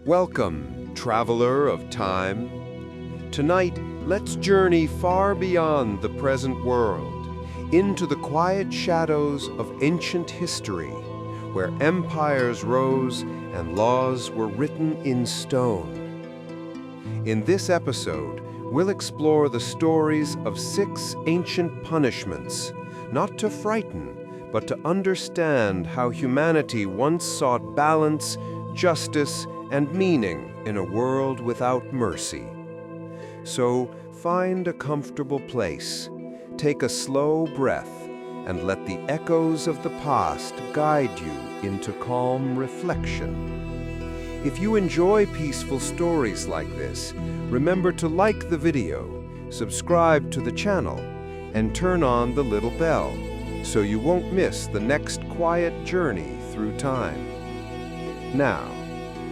Welcome, traveler of time. Tonight, let's journey far beyond the present world, into the quiet shadows of ancient history, where empires rose and laws were written in stone. In this episode, we'll explore the stories of 6 ancient punishments, not to frighten, but to understand how humanity once sought balance, justice, and meaning in a world without mercy. So, find a comfortable place, take a slow breath, and let the echoes of the past guide you into calm reflection. If you enjoy peaceful stories like this, remember to like the video, subscribe to the channel, and turn on the little bell so you won't miss the next quiet journey through time. Now,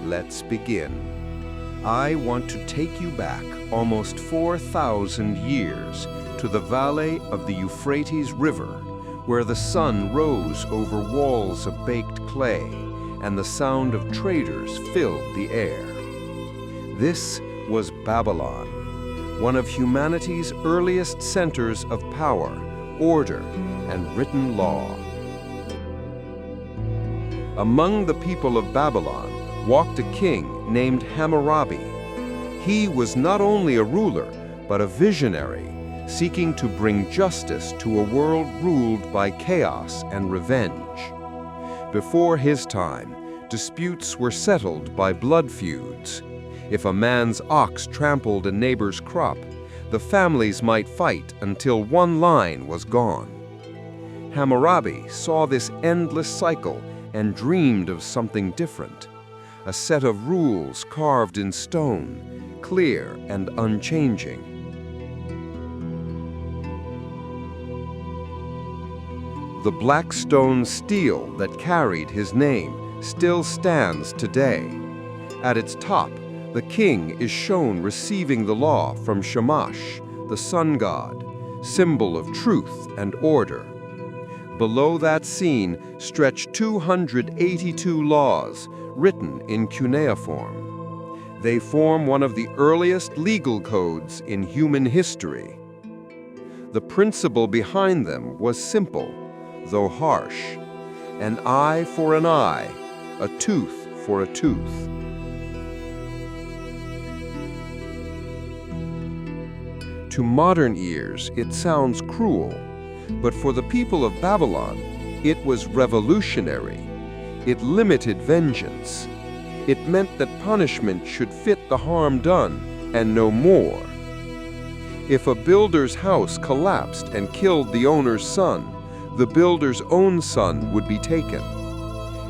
let's begin. I want to take you back almost 4,000 years to the valley of the Euphrates River, where the sun rose over walls of baked clay and the sound of traders filled the air. This was Babylon, one of humanity's earliest centers of power, order, and written law. Among the people of Babylon walked a king named Hammurabi. He was not only a ruler, but a visionary, seeking to bring justice to a world ruled by chaos and revenge. Before his time, disputes were settled by blood feuds. If a man's ox trampled a neighbor's crop, the families might fight until one line was gone. Hammurabi saw this endless cycle and dreamed of something different. A set of rules carved in stone, clear and unchanging. The black stone stele that carried his name still stands today. At its top, the king is shown receiving the law from Shamash, the sun god, symbol of truth and order. Below that scene stretch 282 laws, written in cuneiform. They form one of the earliest legal codes in human history. The principle behind them was simple, though harsh: an eye for an eye, a tooth for a tooth. To modern ears, it sounds cruel, but for the people of Babylon, it was revolutionary. It limited vengeance. It meant that punishment should fit the harm done, and no more. If a builder's house collapsed and killed the owner's son, the builder's own son would be taken.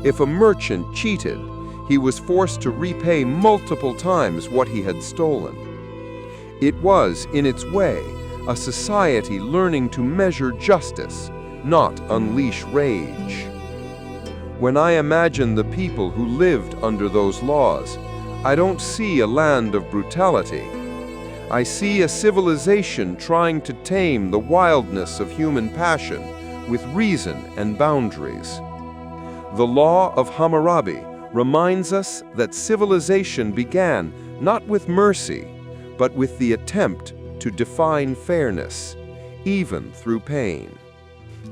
If a merchant cheated, he was forced to repay multiple times what he had stolen. It was, in its way, a society learning to measure justice, not unleash rage. When I imagine the people who lived under those laws, I don't see a land of brutality. I see a civilization trying to tame the wildness of human passion with reason and boundaries. The law of Hammurabi reminds us that civilization began not with mercy, but with the attempt to define fairness, even through pain.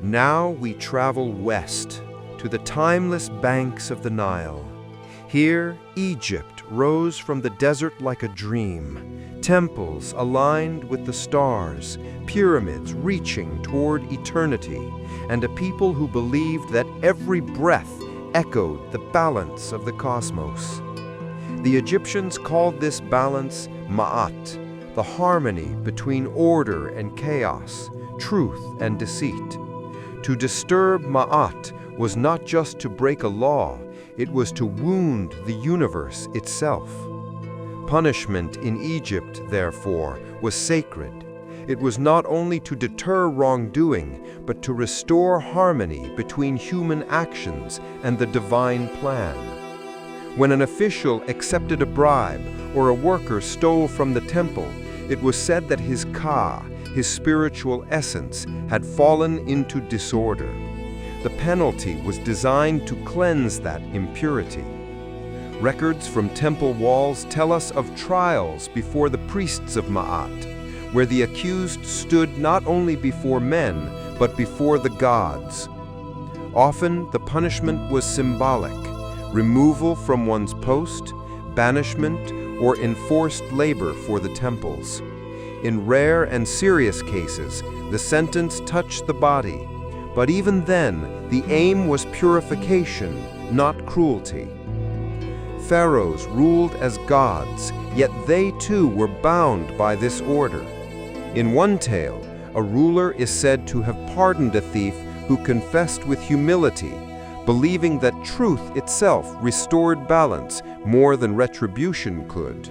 Now we travel west to the timeless banks of the Nile. Here, Egypt rose from the desert like a dream, temples aligned with the stars, pyramids reaching toward eternity, and a people who believed that every breath echoed the balance of the cosmos. The Egyptians called this balance Ma'at, the harmony between order and chaos, truth and deceit. To disturb Ma'at was not just to break a law, it was to wound the universe itself. Punishment in Egypt, therefore, was sacred. It was not only to deter wrongdoing, but to restore harmony between human actions and the divine plan. When an official accepted a bribe or a worker stole from the temple, it was said that his ka, his spiritual essence, had fallen into disorder. The penalty was designed to cleanse that impurity. Records from temple walls tell us of trials before the priests of Ma'at, where the accused stood not only before men, but before the gods. Often, the punishment was symbolic: removal from one's post, banishment, or enforced labor for the temples. In rare and serious cases, the sentence touched the body, but even then, the aim was purification, not cruelty. Pharaohs ruled as gods, yet they too were bound by this order. In one tale, a ruler is said to have pardoned a thief who confessed with humility, believing that truth itself restored balance more than retribution could.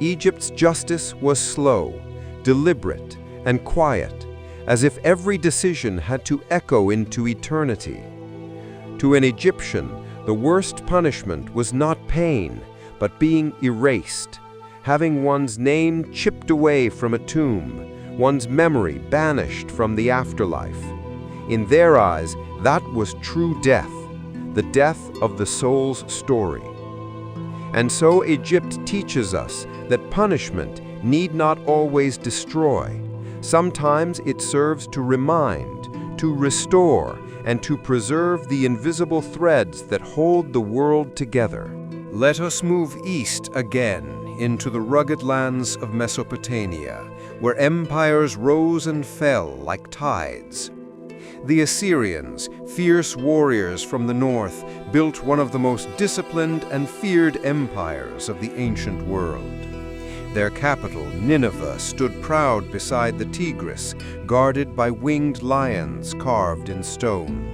Egypt's justice was slow, deliberate, and quiet, as if every decision had to echo into eternity. To an Egyptian, the worst punishment was not pain, but being erased, having one's name chipped away from a tomb, one's memory banished from the afterlife. In their eyes, that was true death, the death of the soul's story. And so Egypt teaches us that punishment need not always destroy. Sometimes it serves to remind, to restore, and to preserve the invisible threads that hold the world together. Let us move east again into the rugged lands of Mesopotamia, where empires rose and fell like tides. The Assyrians, fierce warriors from the north, built one of the most disciplined and feared empires of the ancient world. Their capital, Nineveh, stood proud beside the Tigris, guarded by winged lions carved in stone.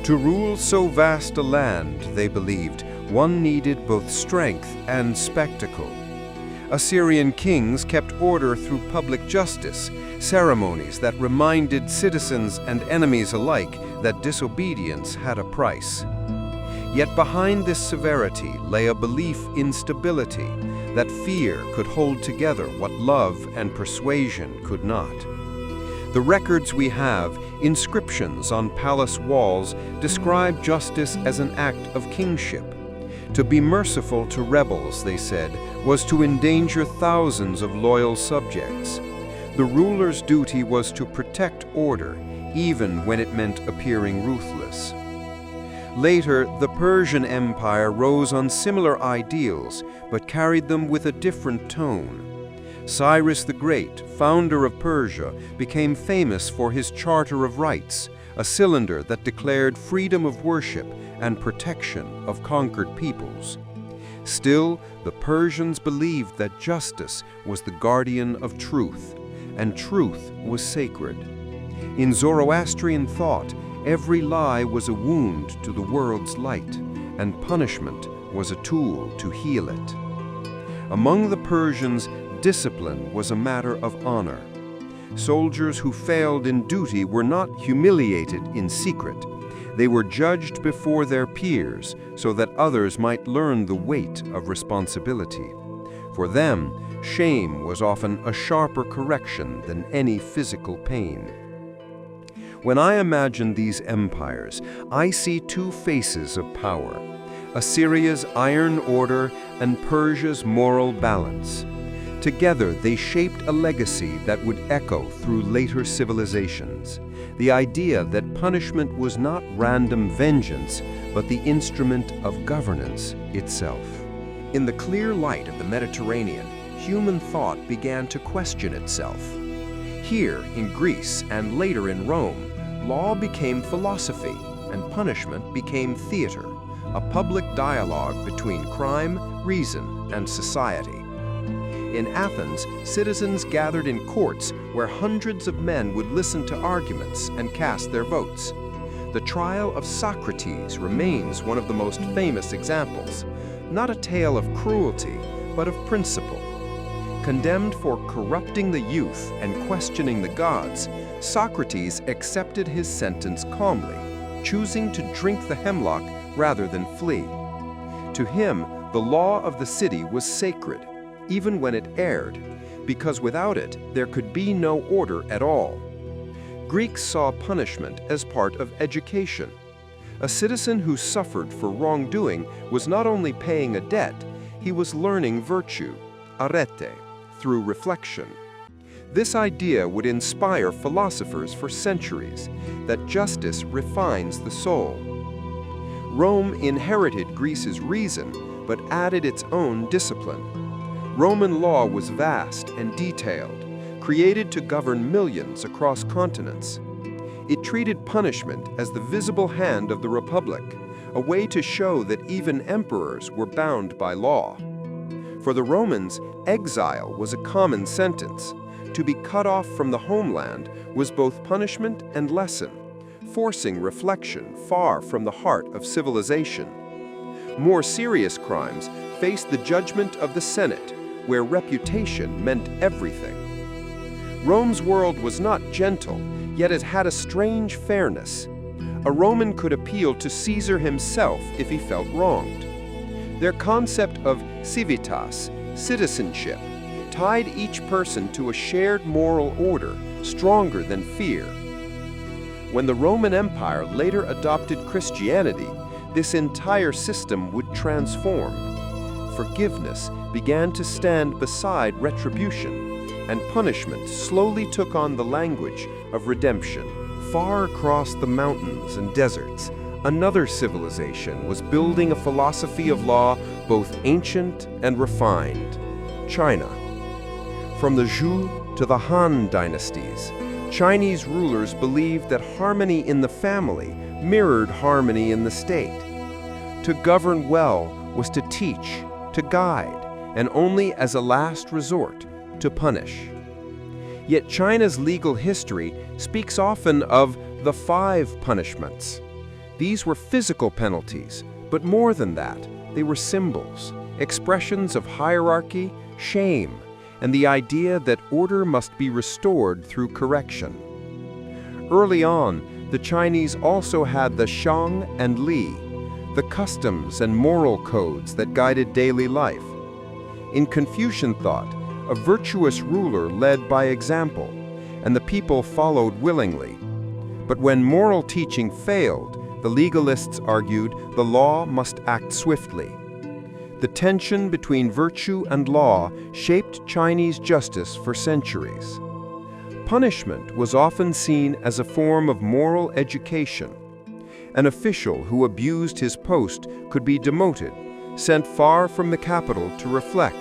To rule so vast a land, they believed, one needed both strength and spectacle. Assyrian kings kept order through public justice, ceremonies that reminded citizens and enemies alike that disobedience had a price. Yet behind this severity lay a belief in stability, that fear could hold together what love and persuasion could not. The records we have, inscriptions on palace walls, describe justice as an act of kingship. To be merciful to rebels, they said, was to endanger thousands of loyal subjects. The ruler's duty was to protect order, even when it meant appearing ruthless. Later, the Persian Empire rose on similar ideals, but carried them with a different tone. Cyrus the Great, founder of Persia, became famous for his Charter of Rights, a cylinder that declared freedom of worship and protection of conquered peoples. Still, the Persians believed that justice was the guardian of truth, and truth was sacred. In Zoroastrian thought, every lie was a wound to the world's light, and punishment was a tool to heal it. Among the Persians, discipline was a matter of honor. Soldiers who failed in duty were not humiliated in secret. They were judged before their peers so that others might learn the weight of responsibility. For them, shame was often a sharper correction than any physical pain. When I imagine these empires, I see two faces of power: Assyria's iron order and Persia's moral balance. Together, they shaped a legacy that would echo through later civilizations. The idea that punishment was not random vengeance, but the instrument of governance itself. In the clear light of the Mediterranean, human thought began to question itself. Here, in Greece and later in Rome, law became philosophy and punishment became theater, a public dialogue between crime, reason, and society. In Athens, citizens gathered in courts where hundreds of men would listen to arguments and cast their votes. The trial of Socrates remains one of the most famous examples, not a tale of cruelty, but of principle. Condemned for corrupting the youth and questioning the gods, Socrates accepted his sentence calmly, choosing to drink the hemlock rather than flee. To him, the law of the city was sacred, even when it erred, because without it, there could be no order at all. Greeks saw punishment as part of education. A citizen who suffered for wrongdoing was not only paying a debt, he was learning virtue, arete, through reflection. This idea would inspire philosophers for centuries, that justice refines the soul. Rome inherited Greece's reason, but added its own discipline. Roman law was vast and detailed, created to govern millions across continents. It treated punishment as the visible hand of the Republic, a way to show that even emperors were bound by law. For the Romans, exile was a common sentence. To be cut off from the homeland was both punishment and lesson, forcing reflection far from the heart of civilization. More serious crimes faced the judgment of the Senate, where reputation meant everything. Rome's world was not gentle, yet it had a strange fairness. A Roman could appeal to Caesar himself if he felt wronged. Their concept of civitas, citizenship, tied each person to a shared moral order stronger than fear. When the Roman Empire later adopted Christianity, this entire system would transform. Forgiveness began to stand beside retribution, and punishment slowly took on the language of redemption. Far across the mountains and deserts, another civilization was building a philosophy of law both ancient and refined: China. From the Zhou to the Han dynasties, Chinese rulers believed that harmony in the family mirrored harmony in the state. To govern well was to teach, to guide, and only as a last resort, to punish. Yet China's legal history speaks often of the 5 punishments. These were physical penalties, but more than that, they were symbols, expressions of hierarchy, shame, and the idea that order must be restored through correction. Early on, the Chinese also had the Shang and Li, the customs and moral codes that guided daily life. In Confucian thought, a virtuous ruler led by example, and the people followed willingly. But when moral teaching failed, the legalists argued the law must act swiftly. The tension between virtue and law shaped Chinese justice for centuries. Punishment was often seen as a form of moral education. An official who abused his post could be demoted, sent far from the capital to reflect.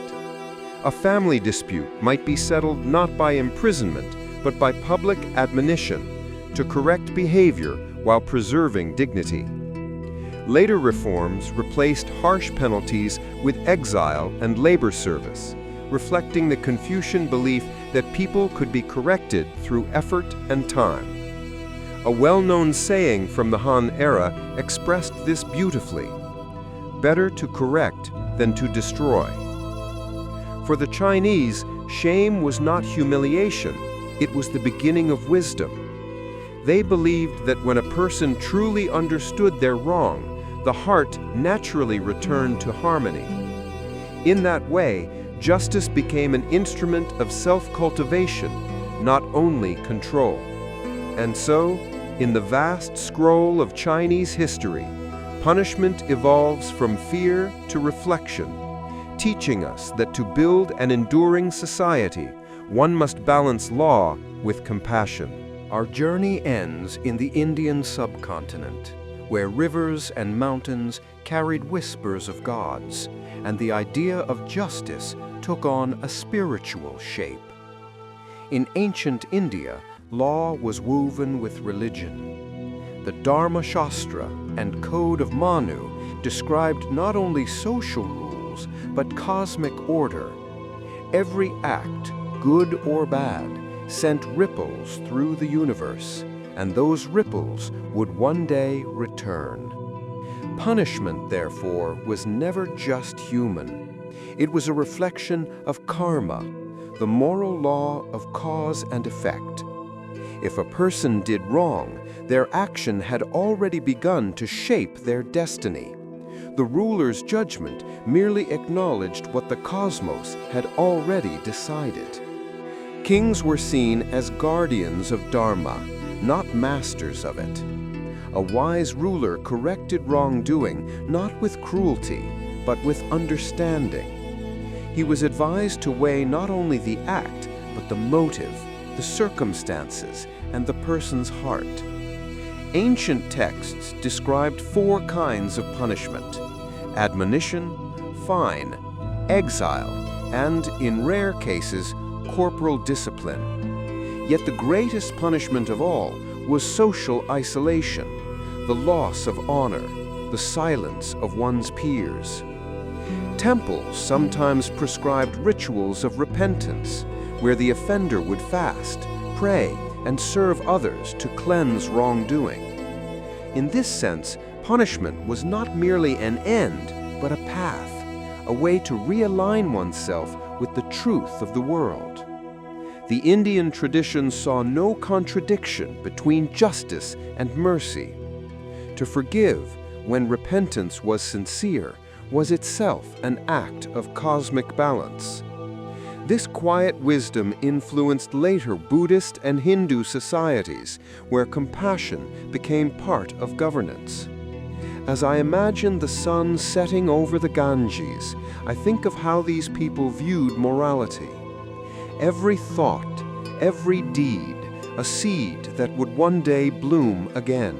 A family dispute might be settled not by imprisonment, but by public admonition, to correct behavior while preserving dignity. Later reforms replaced harsh penalties with exile and labor service, reflecting the Confucian belief that people could be corrected through effort and time. A well-known saying from the Han era expressed this beautifully: "Better to correct than to destroy." For the Chinese, shame was not humiliation, it was the beginning of wisdom. They believed that when a person truly understood their wrong, the heart naturally returned to harmony. In that way, justice became an instrument of self-cultivation, not only control. And so, in the vast scroll of Chinese history, punishment evolves from fear to reflection, teaching us that to build an enduring society, one must balance law with compassion. Our journey ends in the Indian subcontinent, where rivers and mountains carried whispers of gods, and the idea of justice took on a spiritual shape. In ancient India, law was woven with religion. The Dharma Shastra and Code of Manu described not only social rules, but cosmic order. Every act, good or bad, sent ripples through the universe, and those ripples would one day return. Punishment, therefore, was never just human. It was a reflection of karma, the moral law of cause and effect. If a person did wrong, their action had already begun to shape their destiny. The ruler's judgment merely acknowledged what the cosmos had already decided. Kings were seen as guardians of Dharma, not masters of it. a wise ruler corrected wrongdoing not with cruelty, but with understanding. He was advised to weigh not only the act, but the motive, the circumstances, and the person's heart. Ancient texts described 4 kinds of punishment: admonition, fine, exile, and, in rare cases, corporal discipline. Yet the greatest punishment of all was social isolation, the loss of honor, the silence of one's peers. Temples sometimes prescribed rituals of repentance, where the offender would fast, pray, and serve others to cleanse wrongdoing. In this sense, punishment was not merely an end, but a path, a way to realign oneself with the truth of the world. The Indian tradition saw no contradiction between justice and mercy. To forgive, when repentance was sincere, was itself an act of cosmic balance. This quiet wisdom influenced later Buddhist and Hindu societies, where compassion became part of governance. As I imagine the sun setting over the Ganges, I think of how these people viewed morality. Every thought, every deed, a seed that would one day bloom again.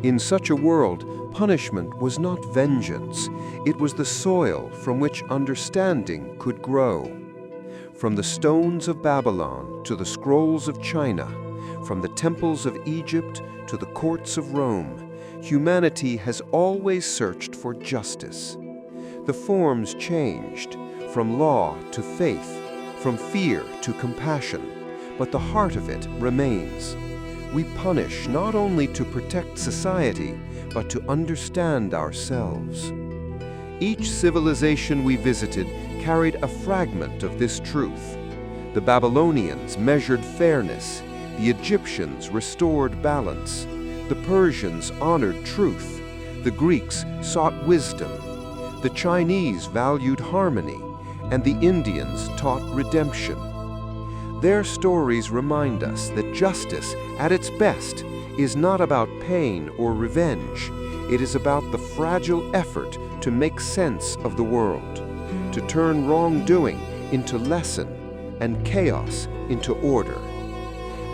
In such a world, punishment was not vengeance, it was the soil from which understanding could grow. From the stones of Babylon to the scrolls of China, from the temples of Egypt to the courts of Rome, humanity has always searched for justice. The forms changed, from law to faith, from fear to compassion, but the heart of it remains. We punish not only to protect society, but to understand ourselves. Each civilization we visited carried a fragment of this truth. The Babylonians measured fairness, the Egyptians restored balance, the Persians honored truth, the Greeks sought wisdom, the Chinese valued harmony, and the Indians taught redemption. Their stories remind us that justice, at its best, is not about pain or revenge. It is about the fragile effort to make sense of the world, to turn wrongdoing into lesson and chaos into order.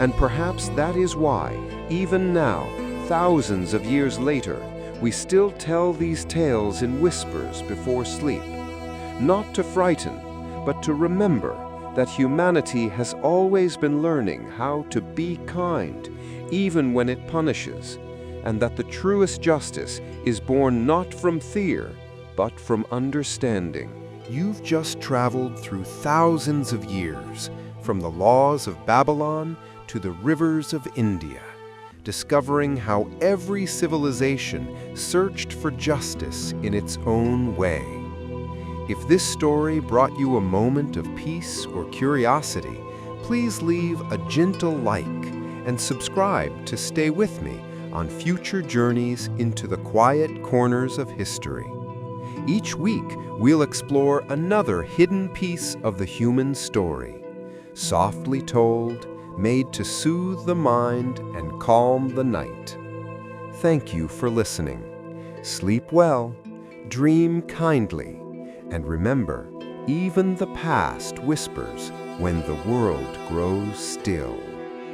And perhaps that is why, even now, thousands of years later, we still tell these tales in whispers before sleep, not to frighten, but to remember that humanity has always been learning how to be kind, even when it punishes, and that the truest justice is born not from fear, but from understanding. You've just traveled through thousands of years, from the laws of Babylon to the rivers of India, discovering how every civilization searched for justice in its own way. If this story brought you a moment of peace or curiosity, please leave a gentle like and subscribe to stay with me on future journeys into the quiet corners of history. Each week, we'll explore another hidden piece of the human story, softly told, made to soothe the mind and calm the night. Thank you for listening. Sleep well, dream kindly, and remember, even the past whispers when the world grows still.